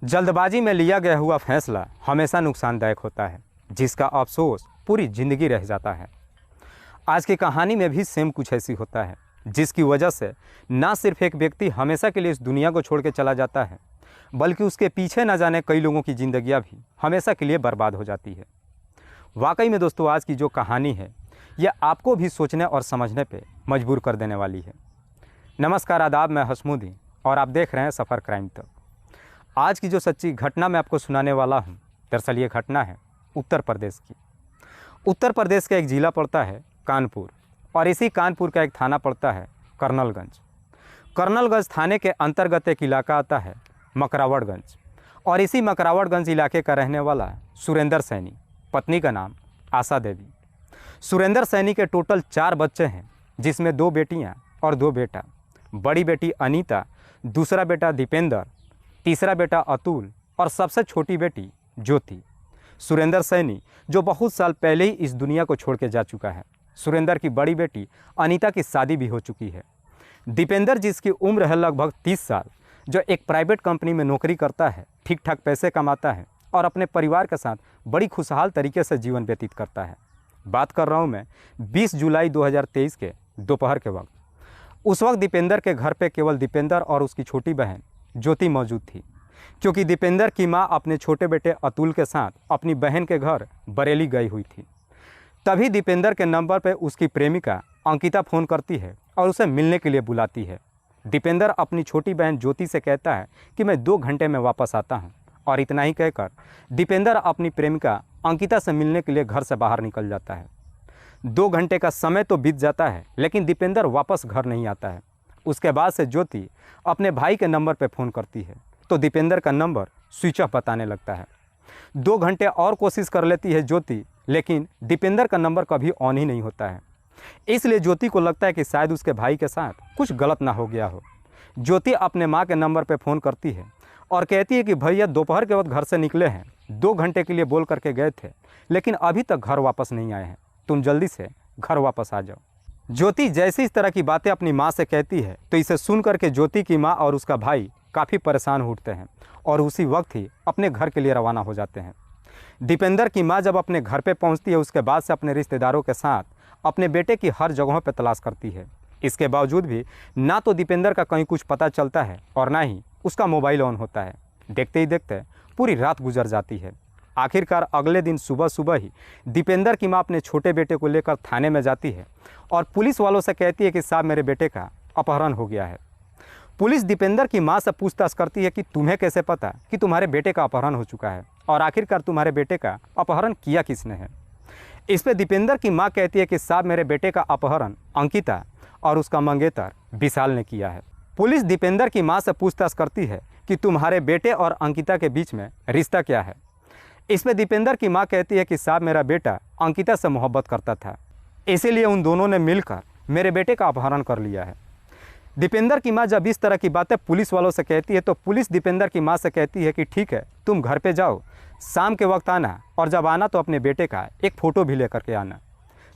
जल्दबाजी में लिया गया हुआ फैसला हमेशा नुकसानदायक होता है, जिसका अफसोस पूरी ज़िंदगी रह जाता है। आज की कहानी में भी सेम कुछ ऐसी होता है, जिसकी वजह से ना सिर्फ एक व्यक्ति हमेशा के लिए इस दुनिया को छोड़ के चला जाता है, बल्कि उसके पीछे न जाने कई लोगों की ज़िंदगियाँ भी हमेशा के लिए बर्बाद हो जाती है। वाकई में दोस्तों, आज की जो कहानी है यह आपको भी सोचने और समझने पे मजबूर कर देने वाली है। नमस्कार, आदाब, मैं हसमुद्दीन और आप देख रहे हैं सफ़र क्राइम तक। आज की जो सच्ची घटना मैं आपको सुनाने वाला हूँ, दरअसल ये घटना है उत्तर प्रदेश की। उत्तर प्रदेश का एक ज़िला पड़ता है कानपुर और इसी कानपुर का एक थाना पड़ता है कर्नलगंज। कर्नलगंज थाने के अंतर्गत एक इलाका आता है मकरावड़गंज और इसी मकरावड़गंज इलाके का रहने वाला सुरेंद्र सैनी, पत्नी का नाम आशा देवी। सुरेंद्र सैनी के टोटल 4 बच्चे हैं, जिसमें 2 बेटियां और 2 बेटा। बड़ी बेटी अनीता, दूसरा बेटा दीपेंद्र, तीसरा बेटा अतुल और सबसे छोटी बेटी ज्योति। सुरेंद्र सैनी जो बहुत साल पहले ही इस दुनिया को छोड़ के जा चुका है। सुरेंद्र की बड़ी बेटी अनीता की शादी भी हो चुकी है। दीपेंद्र, जिसकी उम्र है लगभग 30 साल, जो एक प्राइवेट कंपनी में नौकरी करता है, ठीक ठाक पैसे कमाता है और अपने परिवार के साथ बड़ी खुशहाल तरीके से जीवन व्यतीत करता है। बात कर रहा हूँ मैं 20 जुलाई 2023 के दोपहर के वक्त। उस वक्त दीपेंद्र के घर पे केवल दीपेंद्र और उसकी छोटी बहन ज्योति मौजूद थी, क्योंकि दीपेंद्र की मां अपने छोटे बेटे अतुल के साथ अपनी बहन के घर बरेली गई हुई थी। तभी दीपेंद्र के नंबर पर उसकी प्रेमिका अंकिता फ़ोन करती है और उसे मिलने के लिए बुलाती है। दीपेंद्र अपनी छोटी बहन ज्योति से कहता है कि मैं 2 घंटे में वापस आता हूँ, और इतना ही कहकर दीपेंद्र अपनी प्रेमिका अंकिता से मिलने के लिए घर से बाहर निकल जाता है। 2 घंटे का समय तो बीत जाता है, लेकिन दीपेंद्र वापस घर नहीं आता है। उसके बाद से ज्योति अपने भाई के नंबर पर फ़ोन करती है, तो दीपेंद्र का नंबर स्विच ऑफ बताने लगता है। 2 घंटे और कोशिश कर लेती है ज्योति, लेकिन दीपेंद्र का नंबर कभी ऑन ही नहीं होता है। इसलिए ज्योति को लगता है कि शायद उसके भाई के साथ कुछ गलत ना हो गया हो। ज्योति अपने माँ के नंबर पर फ़ोन करती है और कहती है कि भैया दोपहर के वक्त घर से निकले हैं, 2 घंटे के लिए बोल करके गए थे, लेकिन अभी तक घर वापस नहीं आए हैं, तुम जल्दी से घर वापस आ जाओ। ज्योति जैसे इस तरह की बातें अपनी माँ से कहती है, तो इसे सुन करके ज्योति की माँ और उसका भाई काफ़ी परेशान हो उठते हैं और उसी वक्त ही अपने घर के लिए रवाना हो जाते हैं। दीपेंद्र की माँ जब अपने घर पे पहुंचती है, उसके बाद से अपने रिश्तेदारों के साथ अपने बेटे की हर जगहों पे तलाश करती है। इसके बावजूद भी ना तो दीपेंद्र का कहीं कुछ पता चलता है और ना ही उसका मोबाइल ऑन होता है। देखते ही देखते पूरी रात गुजर जाती है। आखिरकार अगले दिन सुबह सुबह ही दीपेंद्र की माँ अपने छोटे बेटे को लेकर थाने में जाती है और पुलिस वालों से कहती है कि साहब, मेरे बेटे का अपहरण हो गया है। पुलिस दीपेंद्र की माँ से पूछताछ करती है कि तुम्हें कैसे पता कि तुम्हारे बेटे का अपहरण हो चुका है, और आखिरकार तुम्हारे बेटे का अपहरण किया किसने है। इस पर दीपेंद्र की माँ कहती है कि साहब, मेरे बेटे का अपहरण अंकिता और उसका मंगेतर विशाल ने किया है। पुलिस दीपेंद्र की माँ से पूछताछ करती है कि तुम्हारे बेटे और अंकिता के बीच में रिश्ता क्या है। इसमें दीपेंद्र की माँ कहती है कि साहब, मेरा बेटा अंकिता से मोहब्बत करता था, इसीलिए उन दोनों ने मिलकर मेरे बेटे का अपहरण कर लिया है। दीपेंद्र की माँ जब इस तरह की बातें पुलिस वालों से कहती है, तो पुलिस दीपेंद्र की माँ से कहती है कि ठीक है, तुम घर पे जाओ, शाम के वक्त आना, और जब आना तो अपने बेटे का एक फ़ोटो भी लेकर के आना।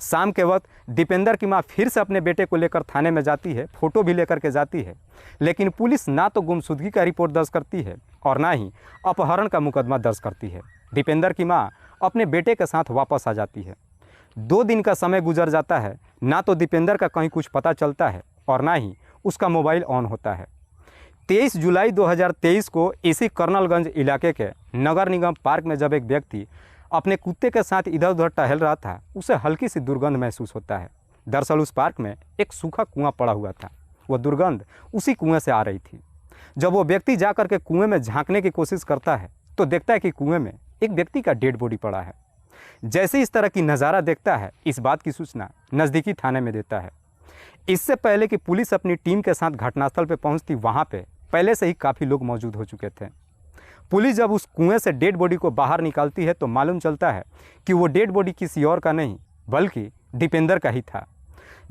शाम के वक्त दीपेंद्र की माँ फिर से अपने बेटे को लेकर थाने में जाती है, फ़ोटो भी लेकर के जाती है, लेकिन पुलिस ना तो गुमशुदगी का रिपोर्ट दर्ज करती है और ना ही अपहरण का मुकदमा दर्ज करती है। दीपेंद्र की माँ अपने बेटे के साथ वापस आ जाती है। 2 दिन का समय गुजर जाता है, ना तो दीपेंद्र का कहीं कुछ पता चलता है और ना ही उसका मोबाइल ऑन होता है। 23 जुलाई 2023 को इसी कर्नलगंज इलाके के नगर निगम पार्क में जब एक व्यक्ति अपने कुत्ते के साथ इधर उधर टहल रहा था, उसे हल्की सी दुर्गंध महसूस होता है। दरअसल उस पार्क में एक सूखा कुआं पड़ा हुआ था, वह दुर्गंध उसी कुएं से आ रही थी। जब वो व्यक्ति जाकर के कुएं में झांकने की कोशिश करता है, तो देखता है कि कुएं में एक व्यक्ति का डेड बॉडी पड़ा है। जैसे इस तरह की नज़ारा देखता है, इस बात की सूचना नज़दीकी थाने में देता है। इससे पहले कि पुलिस अपनी टीम के साथ घटनास्थल पर पहुंचती, वहां पे पहले से ही काफ़ी लोग मौजूद हो चुके थे। पुलिस जब उस कुएं से डेड बॉडी को बाहर निकालती है, तो मालूम चलता है कि वो डेड बॉडी किसी और का नहीं, बल्कि दीपेंद्र का ही था।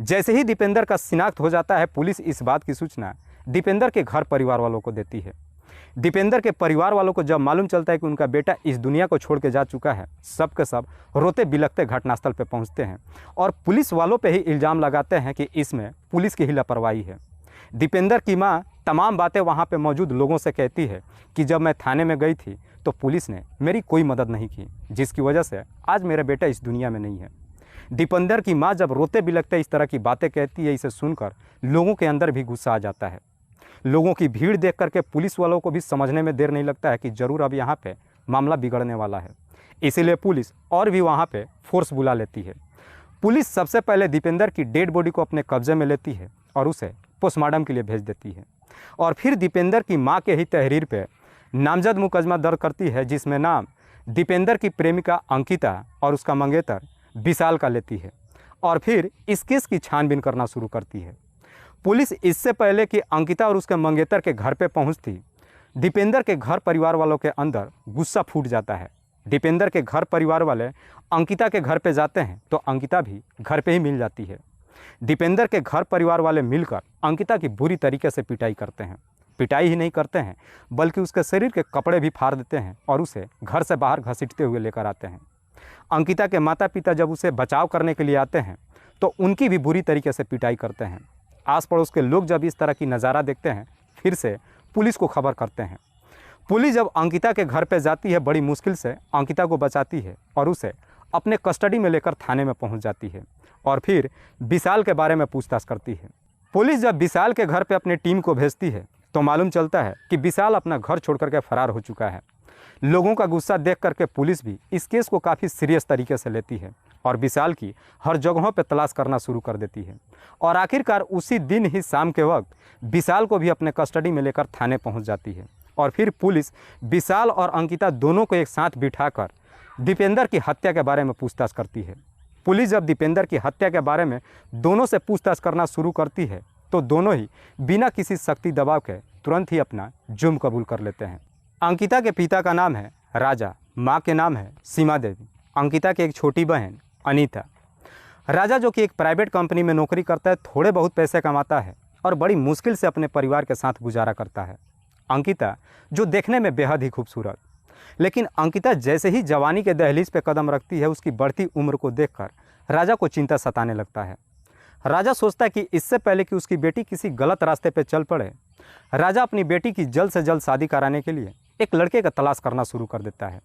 जैसे ही दीपेंद्र का शिनाख्त हो जाता है, पुलिस इस बात की सूचना दीपेंद्र के घर परिवार वालों को देती है। दीपेंद्र के परिवार वालों को जब मालूम चलता है कि उनका बेटा इस दुनिया को छोड़ के जा चुका है, सब के सब रोते बिलखते घटनास्थल पर पहुंचते हैं और पुलिस वालों पे ही इल्ज़ाम लगाते हैं कि इसमें पुलिस की ही लापरवाही है। दीपेंद्र की मां तमाम बातें वहाँ पे मौजूद लोगों से कहती है कि जब मैं थाने में गई थी तो पुलिस ने मेरी कोई मदद नहीं की, जिसकी वजह से आज मेरा बेटा इस दुनिया में नहीं है। दीपेंद्र की माँ जब रोते बिलखते इस तरह की बातें कहती है, इसे सुनकर लोगों के अंदर भी गुस्सा आ जाता है। लोगों की भीड़ देख करके पुलिस वालों को भी समझने में देर नहीं लगता है कि ज़रूर अब यहाँ पे मामला बिगड़ने वाला है। इसीलिए पुलिस और भी वहाँ पे फोर्स बुला लेती है। पुलिस सबसे पहले दीपेंद्र की डेड बॉडी को अपने कब्जे में लेती है और उसे पोस्टमार्टम के लिए भेज देती है। और फिर दीपेंद्र की मां के ही तहरीर पे नामजद मुकदमा दर्ज करती है, जिसमें नाम दीपेंद्र की प्रेमिका अंकिता और उसका मंगेतर विशाल का लेती है। और फिर इस केस की छानबीन करना शुरू करती है। पुलिस इससे पहले कि अंकिता और उसके मंगेतर के घर पे पहुंचती, दीपेंद्र के घर परिवार वालों के अंदर गुस्सा फूट जाता है। दीपेंद्र के घर परिवार वाले अंकिता के घर पे जाते हैं तो अंकिता भी घर पे ही मिल जाती है। दीपेंद्र के घर परिवार वाले मिलकर अंकिता की बुरी तरीके से पिटाई करते हैं। पिटाई ही नहीं करते हैं बल्कि उसके शरीर के कपड़े भी फाड़ देते हैं और उसे घर से बाहर घसीटते हुए लेकर आते हैं। अंकिता के माता पिता जब उसे बचाव करने के लिए आते हैं तो उनकी भी बुरी तरीके से पिटाई करते हैं। आस पड़ोस के लोग जब इस तरह की नज़ारा देखते हैं फिर से पुलिस को खबर करते हैं। पुलिस जब अंकिता के घर पर जाती है, बड़ी मुश्किल से अंकिता को बचाती है और उसे अपने कस्टडी में लेकर थाने में पहुंच जाती है और फिर विशाल के बारे में पूछताछ करती है। पुलिस जब विशाल के घर पे अपनी टीम को भेजती है तो मालूम चलता है कि विशाल अपना घर छोड़ करके फरार हो चुका है। लोगों का गुस्सा देख करके पुलिस भी इस केस को काफ़ी सीरियस तरीके से लेती है और विशाल की हर जगहों पर तलाश करना शुरू कर देती है। और आखिरकार उसी दिन ही शाम के वक्त विशाल को भी अपने कस्टडी में लेकर थाने पहुँच जाती है। और फिर पुलिस विशाल और अंकिता दोनों को एक साथ बिठाकर दीपेंद्र की हत्या के बारे में पूछताछ करती है। पुलिस जब दीपेंद्र की हत्या के बारे में दोनों से पूछताछ करना शुरू करती है तो दोनों ही बिना किसी शक्ति दबाव के तुरंत ही अपना जुर्म कबूल कर लेते हैं। अंकिता के पिता का नाम है राजा, माँ के नाम है सीमा देवी, अंकिता की एक छोटी बहन अनीता। राजा जो कि एक प्राइवेट कंपनी में नौकरी करता है, थोड़े बहुत पैसे कमाता है और बड़ी मुश्किल से अपने परिवार के साथ गुजारा करता है। अंकिता जो देखने में बेहद ही खूबसूरत, लेकिन अंकिता जैसे ही जवानी के दहलीज पे कदम रखती है, उसकी बढ़ती उम्र को देखकर राजा को चिंता सताने लगता है। राजा सोचता है कि इससे पहले कि उसकी बेटी किसी गलत रास्ते पे चल पड़े, राजा अपनी बेटी की जल्द से जल्द शादी कराने के लिए एक लड़के का तलाश करना शुरू कर देता है।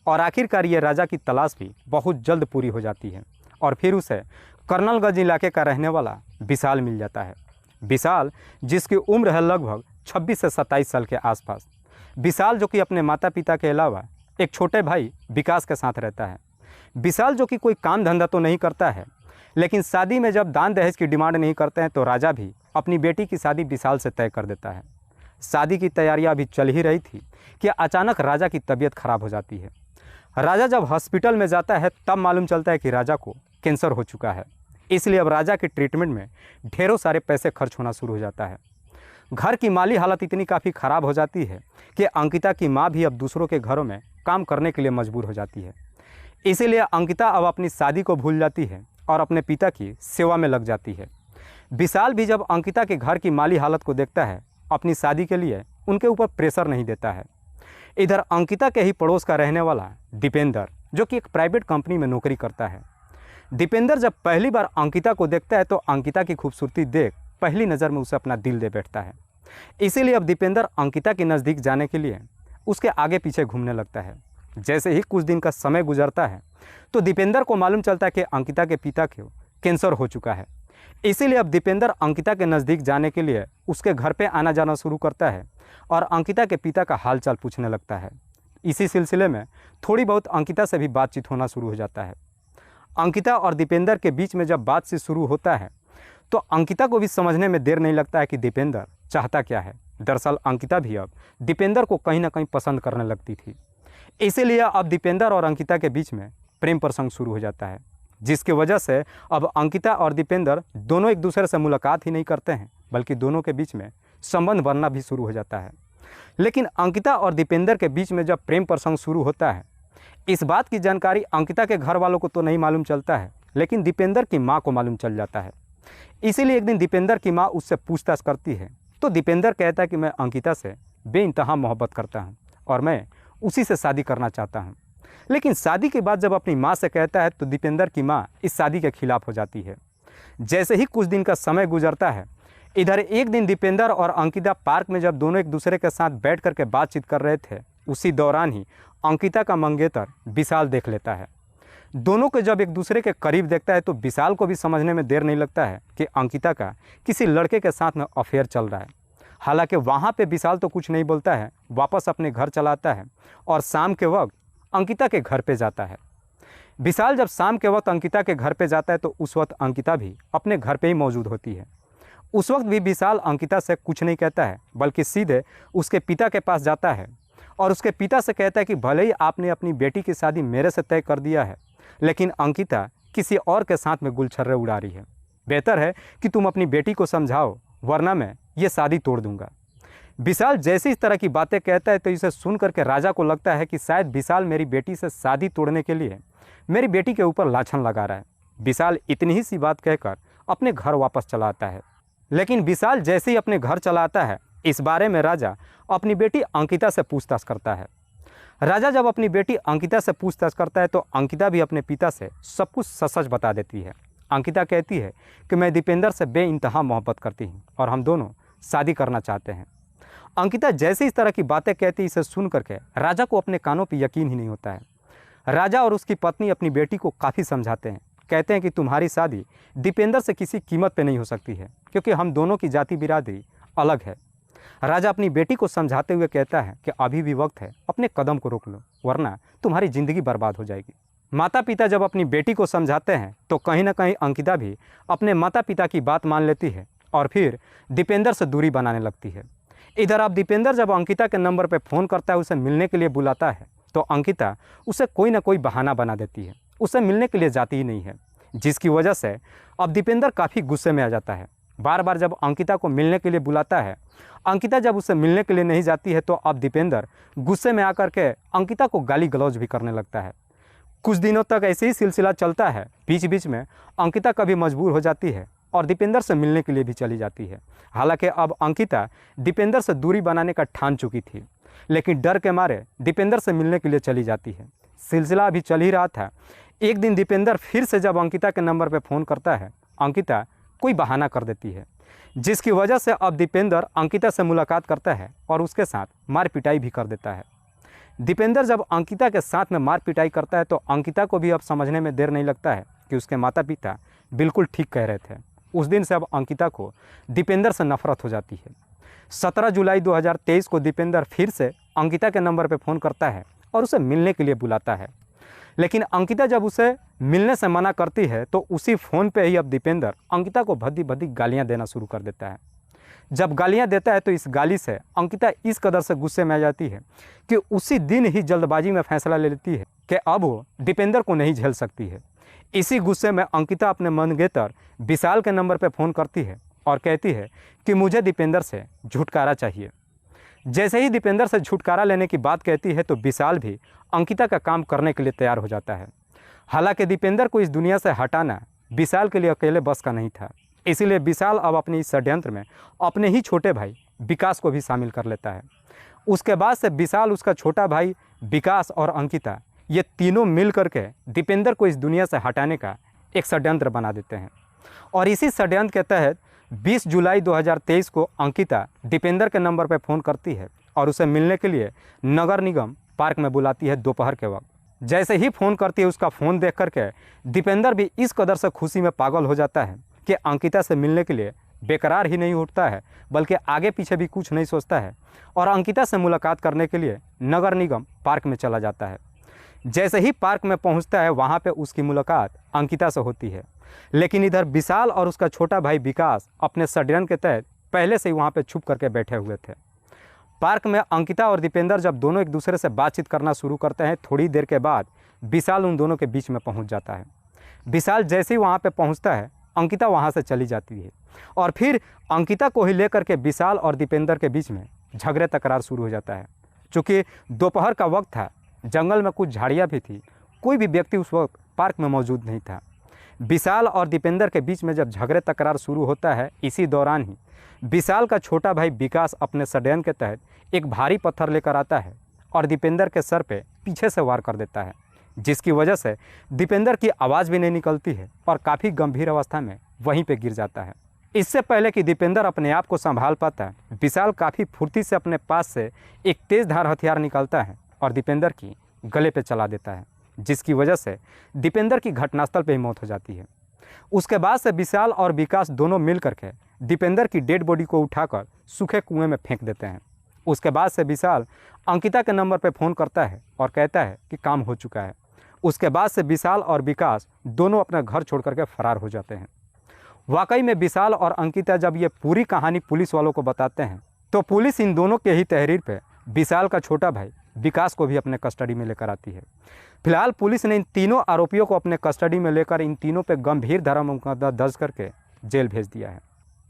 और आखिरकार ये राजा की तलाश भी बहुत जल्द पूरी हो जाती है और फिर उसे कर्नलगंज इलाके का रहने वाला विशाल मिल जाता है। विशाल जिसकी उम्र है लगभग 26 से 27 साल के आसपास। विशाल जो कि अपने माता पिता के अलावा एक छोटे भाई विकास के साथ रहता है। विशाल जो कि कोई काम धंधा तो नहीं करता है, लेकिन शादी में जब दान दहेज की डिमांड नहीं करते हैं तो राजा भी अपनी बेटी की शादी विशाल से तय कर देता है। शादी की तैयारियां अभी चल ही रही थी कि अचानक राजा की तबीयत खराब हो जाती है। राजा जब हॉस्पिटल में जाता है तब मालूम चलता है कि राजा को कैंसर हो चुका है। इसलिए अब राजा के ट्रीटमेंट में ढेरों सारे पैसे खर्च होना शुरू हो जाता है। घर की माली हालत इतनी काफ़ी ख़राब हो जाती है कि अंकिता की माँ भी अब दूसरों के घरों में काम करने के लिए मजबूर हो जाती है। इसीलिए अंकिता अब अपनी शादी को भूल जाती है और अपने पिता की सेवा में लग जाती है। विशाल भी जब अंकिता के घर की माली हालत को देखता है, अपनी शादी के लिए उनके ऊपर प्रेशर नहीं देता है। इधर अंकिता के ही पड़ोस का रहने वाला दीपेंद्र जो कि एक प्राइवेट कंपनी में नौकरी करता है। दीपेंद्र जब पहली बार अंकिता को देखता है तो अंकिता की खूबसूरती देख पहली नज़र में उसे अपना दिल दे बैठता है। इसीलिए अब दीपेंद्र अंकिता के नज़दीक जाने के लिए उसके आगे पीछे घूमने लगता है। जैसे ही कुछ दिन का समय गुजरता है तो दीपेंद्र को मालूम चलता है कि अंकिता के पिता को कैंसर हो चुका है। इसीलिए अब दीपेंद्र अंकिता के नज़दीक जाने के लिए उसके घर पे आना जाना शुरू करता है और अंकिता के पिता का हाल चाल पूछने लगता है। इसी सिलसिले में थोड़ी बहुत अंकिता से भी बातचीत होना शुरू हो जाता है। अंकिता और दीपेंद्र के बीच में जब बातचीत शुरू होता है तो अंकिता को भी समझने में देर नहीं लगता है कि दीपेंद्र चाहता क्या है। दरअसल अंकिता भी अब दीपेंद्र को कहीं ना कहीं पसंद करने लगती थी। इसीलिए अब दीपेंद्र और अंकिता के बीच में प्रेम प्रसंग शुरू हो जाता है, जिसकी वजह से अब अंकिता और दीपेंद्र दोनों एक दूसरे से मुलाकात ही नहीं करते हैं, बल्कि दोनों के बीच में संबंध बनना भी शुरू हो जाता है। लेकिन अंकिता और दीपेंद्र के बीच में जब प्रेम प्रसंग शुरू होता है, इस बात की जानकारी अंकिता के घर वालों को तो नहीं मालूम चलता है, लेकिन दीपेंद्र की माँ को मालूम चल जाता है। इसीलिए एक दिन दीपेंद्र की माँ उससे पूछताछ करती है तो दीपेंद्र कहता है कि मैं अंकिता से बेइंतहा मोहब्बत करता हूँ और मैं उसी से शादी करना चाहता हूँ। लेकिन शादी के बाद जब अपनी माँ से कहता है तो दीपेंद्र की माँ इस शादी के खिलाफ हो जाती है। जैसे ही कुछ दिन का समय गुजरता है, इधर एक दिन दीपेंद्र और अंकिता पार्क में जब दोनों एक दूसरे के साथ बैठ करके बातचीत कर रहे थे, उसी दौरान ही अंकिता का मंगेतर विशाल देख लेता है। दोनों को जब एक दूसरे के करीब देखता है तो विशाल को भी समझने में देर नहीं लगता है कि अंकिता का किसी लड़के के साथ में अफेयर चल रहा है। हालांकि वहाँ पे विशाल तो कुछ नहीं बोलता है, वापस अपने घर चला आता है और शाम के वक्त अंकिता के घर पे जाता है। विशाल जब शाम के वक्त अंकिता के घर पे जाता है तो उस वक्त अंकिता भी अपने घर पे ही मौजूद होती है। उस वक्त भी विशाल अंकिता से कुछ नहीं कहता है, बल्कि सीधे उसके पिता के पास जाता है और उसके पिता से कहता है कि भले ही आपने अपनी बेटी की शादी मेरे से तय कर दिया है, लेकिन अंकिता किसी और के साथ में गुलछर्रे उड़ा रही है। बेहतर है कि तुम अपनी बेटी को समझाओ, वरना मैं ये शादी तोड़ दूंगा। विशाल जैसे इस तरह की बातें कहता है तो इसे सुन करके राजा को लगता है कि शायद विशाल मेरी बेटी से शादी तोड़ने के लिए मेरी बेटी के ऊपर लाछन लगा रहा है। विशाल इतनी ही सी बात कहकर अपने घर वापस चला आता है। लेकिन विशाल जैसे ही अपने घर चला आता है, इस बारे में राजा अपनी बेटी अंकिता से पूछताछ करता है। राजा जब अपनी बेटी अंकिता से पूछताछ करता है तो अंकिता भी अपने पिता से सब कुछ सच बता देती है। अंकिता कहती है कि मैं दीपेंद्र से बेइंतहा मोहब्बत करती हूँ और हम दोनों शादी करना चाहते हैं। अंकिता जैसे इस तरह की बातें कहती, इसे सुन करके राजा को अपने कानों पर यकीन ही नहीं होता है। राजा और उसकी पत्नी अपनी बेटी को काफ़ी समझाते हैं, कहते हैं कि तुम्हारी शादी दीपेंद्र से किसी कीमत पे नहीं हो सकती है, क्योंकि हम दोनों की जाति बिरादरी अलग है। राजा अपनी बेटी को समझाते हुए कहता है कि अभी भी वक्त है, अपने कदम को रोक लो, वरना तुम्हारी ज़िंदगी बर्बाद हो जाएगी। माता पिता जब अपनी बेटी को समझाते हैं तो कहीं ना कहीं अंकिता भी अपने माता पिता की बात मान लेती है और फिर दीपेंद्र से दूरी बनाने लगती है। इधर अब दीपेंद्र जब अंकिता के नंबर पर फ़ोन करता है, उसे मिलने के लिए बुलाता है, तो अंकिता उसे कोई ना कोई बहाना बना देती है, उसे मिलने के लिए जाती ही नहीं है, जिसकी वजह से अब दीपेंद्र काफ़ी गुस्से में आ जाता है। बार बार जब अंकिता को मिलने के लिए बुलाता है, अंकिता जब उसे मिलने के लिए नहीं जाती है तो अब दीपेंद्र गुस्से में आकर के अंकिता को गाली गलौज भी करने लगता है। कुछ दिनों तक ऐसे ही सिलसिला चलता है। बीच बीच में अंकिता कभी मजबूर हो जाती है और दीपेंद्र से मिलने के लिए भी चली जाती है। हालांकि अब अंकिता दीपेंद्र से दूरी बनाने का ठान चुकी थी, लेकिन डर के मारे दीपेंद्र से मिलने के लिए चली जाती है। सिलसिला अभी चल ही रहा था। एक दिन दीपेंद्र फिर से जब अंकिता के नंबर पर फ़ोन करता है, अंकिता कोई बहाना कर देती है, जिसकी वजह से अब दीपेंद्र अंकिता से मुलाकात करता है और उसके साथ मार पिटाई भी कर देता है। दीपेंद्र जब अंकिता के साथ में मार पिटाई करता है तो अंकिता को भी अब समझने में देर नहीं लगता है कि उसके माता पिता बिल्कुल ठीक कह रहे थे। उस दिन से अब अंकिता को दीपेंद्र से नफरत हो जाती है। 17 जुलाई 2023 को दीपेंद्र फिर से अंकिता के नंबर पर फ़ोन करता है और उसे मिलने के लिए बुलाता है, लेकिन अंकिता जब उसे मिलने से मना करती है तो उसी फ़ोन पे ही अब दीपेंद्र अंकिता को भद्दी भद्दी गालियाँ देना शुरू कर देता है। जब गालियाँ देता है तो इस गाली से अंकिता इस कदर से गुस्से में आ जाती है कि उसी दिन ही जल्दबाजी में फैसला ले लेती है कि अब वो दीपेंद्र को नहीं झेल सकती है। इसी गुस्से में अंकिता अपने मंगेतर विशाल के नंबर पर फ़ोन करती है और कहती है कि मुझे दीपेंद्र से छुटकारा चाहिए। जैसे ही दीपेंद्र से छुटकारा लेने की बात कहती है तो विशाल भी अंकिता का काम करने के लिए तैयार हो जाता है। हालांकि दीपेंद्र को इस दुनिया से हटाना विशाल के लिए अकेले बस का नहीं था, इसीलिए विशाल अब अपने इस षड्यंत्र में अपने ही छोटे भाई विकास को भी शामिल कर लेता है। उसके बाद से विशाल, उसका छोटा भाई विकास और अंकिता, ये तीनों मिल करके दीपेंद्र को इस दुनिया से हटाने का एक षड्यंत्र बना देते हैं। और इसी षड्यंत्र के तहत 20 जुलाई 2023 को अंकिता दीपेंद्र के नंबर पर फ़ोन करती है और उसे मिलने के लिए नगर निगम पार्क में बुलाती है दोपहर के वक्त। जैसे ही फ़ोन करती है, उसका फ़ोन देख करके दीपेंद्र भी इस कदर से खुशी में पागल हो जाता है कि अंकिता से मिलने के लिए बेकरार ही नहीं उठता है, बल्कि आगे पीछे भी कुछ नहीं सोचता है और अंकिता से मुलाकात करने के लिए नगर निगम पार्क में चला जाता है। जैसे ही पार्क में पहुंचता है, वहां पे उसकी मुलाकात अंकिता से होती है, लेकिन इधर विशाल और उसका छोटा भाई विकास अपने षड्यंत्र के तहत पहले से ही वहाँ पे छुप करके बैठे हुए थे। पार्क में अंकिता और दीपेंद्र जब दोनों एक दूसरे से बातचीत करना शुरू करते हैं, थोड़ी देर के बाद विशाल उन दोनों के बीच में पहुँच जाता है। विशाल जैसे ही वहाँ पर पहुँचता है, अंकिता वहाँ से चली जाती है और फिर अंकिता को ही लेकर के विशाल और दीपेंद्र के बीच में झगड़े तकरार शुरू हो जाता है। चूँकि दोपहर का वक्त था, जंगल में कुछ झाड़ियाँ भी थी, कोई भी व्यक्ति उस वक्त पार्क में मौजूद नहीं था। विशाल और दीपेंद्र के बीच में जब झगड़े तकरार शुरू होता है, इसी दौरान ही विशाल का छोटा भाई विकास अपने षड्यंत्र के तहत एक भारी पत्थर लेकर आता है और दीपेंद्र के सर पे पीछे से वार कर देता है, जिसकी वजह से दीपेंद्र की आवाज़ भी नहीं निकलती है और काफ़ी गंभीर अवस्था में वहीं पे गिर जाता है। इससे पहले कि दीपेंद्र अपने आप को संभाल पाता, विशाल काफ़ी फुर्ती से अपने पास से एक तेज़ धार हथियार निकालता है और दीपेंद्र की गले पे चला देता है, जिसकी वजह से दीपेंद्र की घटनास्थल पे ही मौत हो जाती है। उसके बाद से विशाल और विकास दोनों मिल करके दीपेंद्र की डेड बॉडी को उठाकर सूखे कुएं में फेंक देते हैं। उसके बाद से विशाल अंकिता के नंबर पर फ़ोन करता है और कहता है कि काम हो चुका है। उसके बाद से विशाल और विकास दोनों अपना घर छोड़ करके फरार हो जाते हैं। वाकई में विशाल और अंकिता जब ये पूरी कहानी पुलिस वालों को बताते हैं तो पुलिस इन दोनों के ही तहरीर पे विशाल का छोटा भाई विकास को भी अपने कस्टडी में लेकर आती है। फिलहाल पुलिस ने इन तीनों आरोपियों को अपने कस्टडी में लेकर इन तीनों पे गंभीर धारा मुकदमा दर्ज करके जेल भेज दिया है।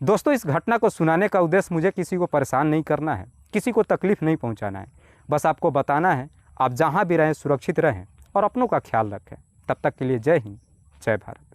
दोस्तों, इस घटना को सुनाने का उद्देश्य मुझे किसी को परेशान नहीं करना है, किसी को तकलीफ नहीं पहुंचाना है। बस आपको बताना है आप जहां भी रहें सुरक्षित रहें और अपनों का ख्याल रखें। तब तक के लिए जय हिंद, जय भारत।